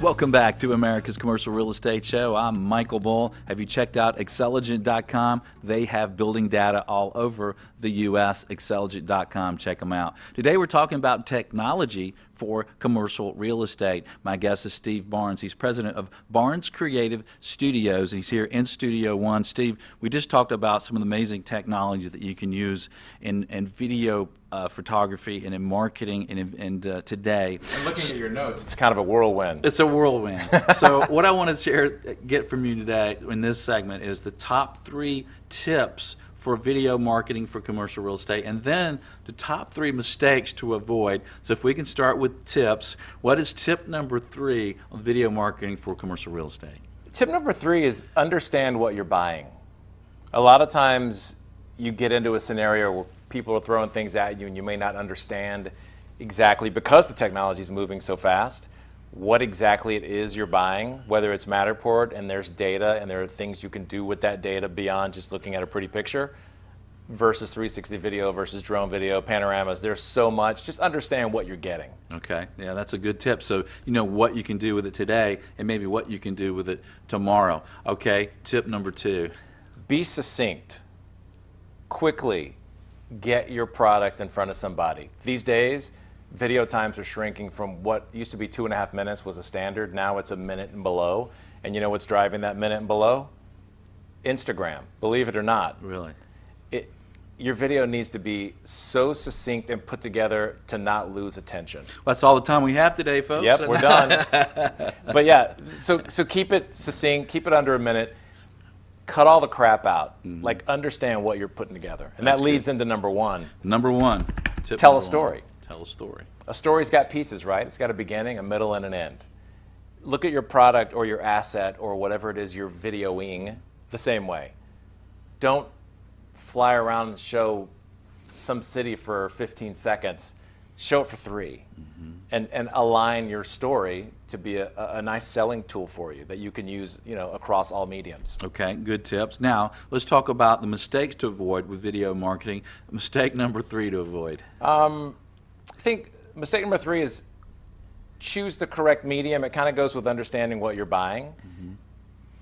Welcome back to America's Commercial Real Estate Show. I'm Michael Bull. Have you checked out Xceligent.com? They have building data all over the U.S. Xceligent.com. Check them out. Today we're talking about technology for commercial real estate. My guest is Steve Barnes. He's president of Barnes Creative Studios. He's here in Studio One. Steve, we just talked about some of the amazing technology that you can use in video photography and in marketing and today. And looking at your notes, it's kind of a whirlwind. It's a whirlwind. So what I want to get from you today in this segment is the top 3 tips for video marketing for commercial real estate, and then the top 3 mistakes to avoid. So if we can start with tips, what is tip number 3 on video marketing for commercial real estate? Tip number 3 is understand what you're buying. A lot of times you get into a scenario where people are throwing things at you and you may not understand exactly, because the technology is moving so fast, what exactly it is you're buying, whether it's Matterport and there's data and there are things you can do with that data beyond just looking at a pretty picture, versus 360 video versus drone video, panoramas. There's so much. Just understand what you're getting. Okay, yeah, that's a good tip. So you know what you can do with it today and maybe what you can do with it tomorrow. Okay, tip number 2. Be succinct. Quickly get your product in front of somebody. These days, video times are shrinking from what used to be 2.5 minutes was a standard. Now it's a minute and below. And you know what's driving that minute and below? Instagram, believe it or not. Really? Your video needs to be so succinct and put together to not lose attention. Well, that's all the time we have today, folks. Yep, we're done. But yeah, so keep it succinct, keep it under a minute. Cut all the crap out. Mm-hmm. Like, understand what you're putting together. And that leads into number 1. Number 1. Tell a story. Tell a story. A story's got pieces, right? It's got a beginning, a middle, and an end. Look at your product or your asset or whatever it is you're videoing the same way. Don't fly around and show some city for 15 seconds. Show it for 3. Mm-hmm. And align your story to be a nice selling tool for you that you can use, across all mediums. Okay, good tips. Now, let's talk about the mistakes to avoid with video marketing. Mistake number 3 to avoid. I think mistake number 3 is choose the correct medium. It kind of goes with understanding what you're buying. Mm-hmm.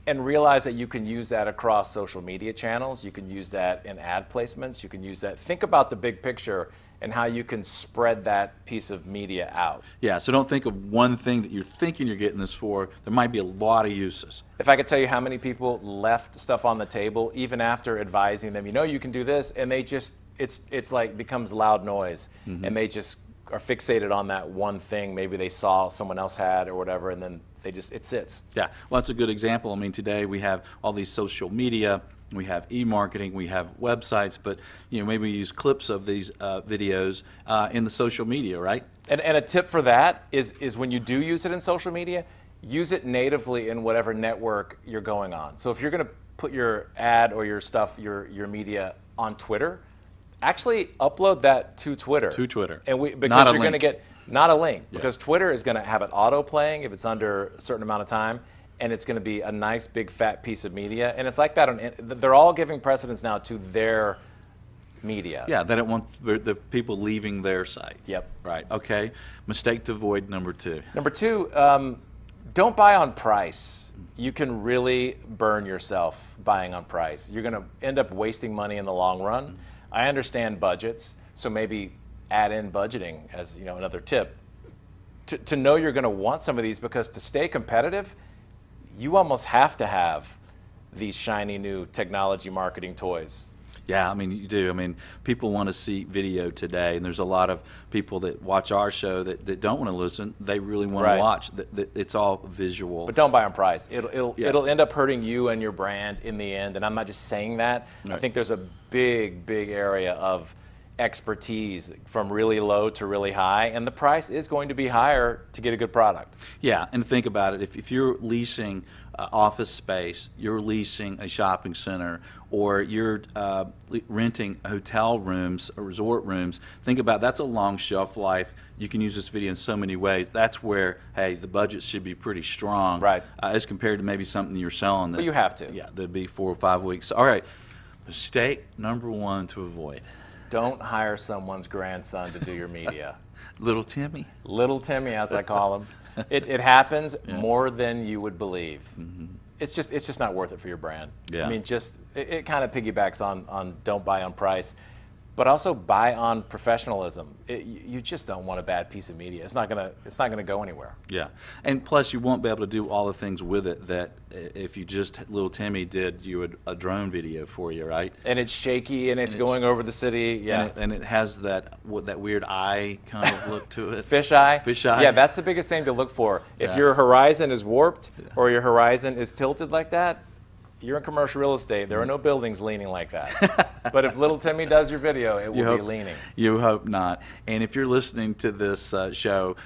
And realize that you can use that across social media channels. You can use that in ad placements. You can use that. Think about the big picture and how you can spread that piece of media out. Yeah, so don't think of one thing that you're thinking you're getting this for. There might be a lot of uses. If I could tell you how many people left stuff on the table, even after advising them, you can do this, and they just, it's like becomes loud noise, mm-hmm. and they just are fixated on that one thing maybe they saw someone else had or whatever, and then it sits. Yeah, well, that's a good example. I mean, today we have all these social media, we have e-marketing, we have websites, but maybe we use clips of these videos in the social media, right? And a tip for that is when you do use it in social media, use it natively in whatever network you're going on. So if you're going to put your ad or your stuff, your media on Twitter, actually upload that to Twitter. To Twitter. And because you're going to get not a link, yeah. because Twitter is going to have it auto playing if it's under a certain amount of time, and it's going to be a nice big fat piece of media. And it's like that. They're all giving precedence now to their media. Yeah, they don't want the people leaving their site. Yep. Right. Okay. Mistake to avoid number 2. Number 2, don't buy on price. You can really burn yourself buying on price. You're going to end up wasting money in the long run. Mm-hmm. I understand budgets, so maybe add in budgeting as another tip. To know you're going to want some of these, because to stay competitive, you almost have to have these shiny new technology marketing toys. Yeah, I mean, you do. I mean, people want to see video today, and there's a lot of people that watch our show that don't want to listen. They really want to watch. It's all visual. But don't buy on price. It'll end up hurting you and your brand in the end, and I'm not just saying that. Right. I think there's a big area of expertise from really low to really high, and the price is going to be higher to get a good product. Yeah, and think about it. If you're leasing office space, you're leasing a shopping center, or you're renting hotel rooms or resort rooms, think about that's a long shelf life. You can use this video in so many ways. That's where, hey, the budget should be pretty strong, right? As compared to maybe something you're selling. That, well, you have to. Yeah, that'd be 4 or 5 weeks. All right, mistake number 1 to avoid. Don't hire someone's grandson to do your media. Little Timmy. Little Timmy, as I call him. It happens Yeah. more than you would believe. Mm-hmm. It's just not worth it for your brand. Yeah. I mean, it kind of piggybacks on don't buy on price, but also buy on professionalism. You just don't want a bad piece of media. It's not gonna go anywhere. Yeah, and plus you won't be able to do all the things with it that if you just Little Timmy did a drone video for you, right? And it's shaky and it's going over the city. Yeah, and it has that weird eye kind of look to it. Fish eye. Fish eye. Yeah, that's the biggest thing to look for. If Yeah. your horizon is warped or your horizon is tilted like that, you're in commercial real estate. There are no buildings leaning like that. But if Little Timmy does your video, it will be leaning. You hope not. And if you're listening to this show,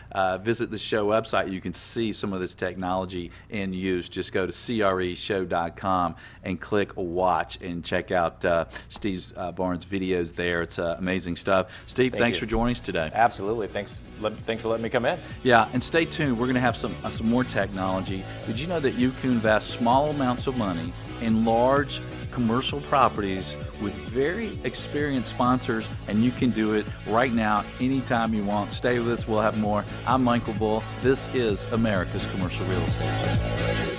visit the show website. You can see some of this technology in use. Just go to creshow.com and click watch and check out Steve Barnes' videos there. It's amazing stuff. Steve, thanks for joining us today. Absolutely. Thanks for letting me come in. Yeah, and stay tuned. We're going to have some more technology. Did you know that you can invest small amounts of money in large commercial properties with very experienced sponsors, and you can do it right now, anytime you want. Stay with us. We'll have more. I'm Michael Bull. This is America's Commercial Real Estate Show.